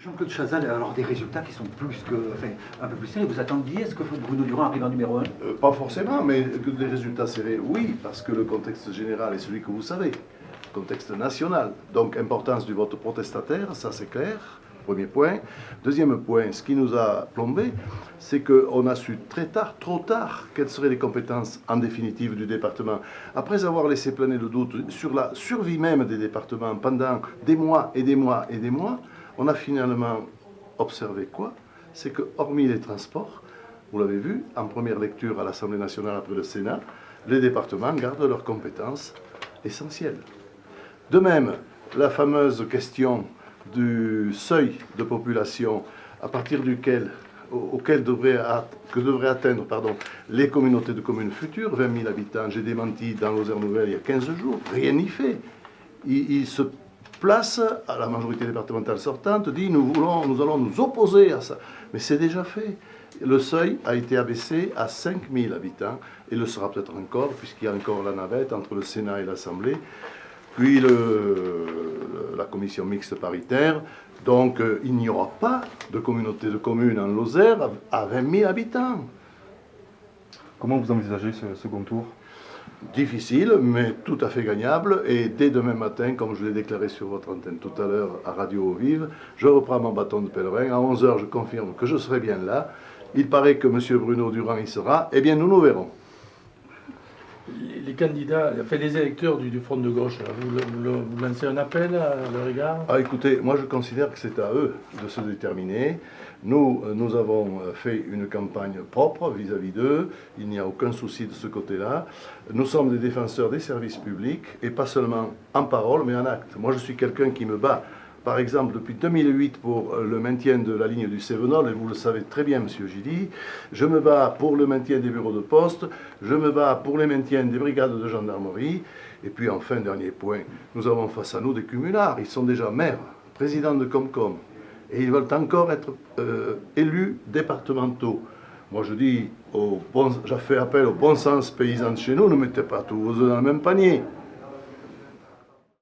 Jean-Claude Chazal, alors des résultats qui sont un peu plus serrés. Vous attendiez à ce que Bruno Durand arrive en numéro 1? Pas forcément, mais des résultats serrés, oui, parce que le contexte général est celui que vous savez, contexte national. Donc, importance du vote protestataire, ça c'est clair, premier point. Deuxième point, ce qui nous a plombé, c'est qu'on a su très tard, trop tard, quelles seraient les compétences en définitive du département. Après avoir laissé planer le doute sur la survie même des départements pendant des mois et des mois et des mois, on a finalement observé quoi? C'est que, hormis les transports, vous l'avez vu, en première lecture à l'Assemblée nationale après le Sénat, les départements gardent leurs compétences essentielles. De même, la fameuse question du seuil de population à partir duquel devraient atteindre les communautés de communes futures, 20 000 habitants, j'ai démenti dans l'Osère Nouvelle il y a 15 jours, rien n'y fait. Il se place à la majorité départementale sortante, dit nous allons nous opposer à ça. Mais c'est déjà fait. Le seuil a été abaissé à 5 000 habitants et le sera peut-être encore, puisqu'il y a encore la navette entre le Sénat et l'Assemblée, puis la commission mixte paritaire. Donc il n'y aura pas de communauté de communes en Lozère à 20 000 habitants. Comment vous envisagez ce second tour? Difficile, mais tout à fait gagnable. Et dès demain matin, comme je l'ai déclaré sur votre antenne tout à l'heure à Radio Vive, je reprends mon bâton de pèlerin. À 11 h, je confirme que je serai bien là. Il paraît que M. Bruno Durand y sera. Eh bien, nous verrons. Les candidats, les électeurs du Front de gauche, vous lancez un appel à leur égard? Écoutez, moi je considère que c'est à eux de se déterminer. Nous avons fait une campagne propre vis-à-vis d'eux. Il n'y a aucun souci de ce côté-là. Nous sommes des défenseurs des services publics, et pas seulement en parole, mais en acte. Moi je suis quelqu'un qui me bat, par exemple, depuis 2008 pour le maintien de la ligne du Cévenol, et vous le savez très bien, Monsieur Gilly. Je me bats pour le maintien des bureaux de poste, je me bats pour le maintien des brigades de gendarmerie. Et puis enfin, dernier point, nous avons face à nous des cumulards. Ils sont déjà maires, présidents de Comcom, et ils veulent encore être élus départementaux. Moi je dis, j'ai fait appel au bon sens paysan de chez nous, ne mettez pas tous vos œufs dans le même panier.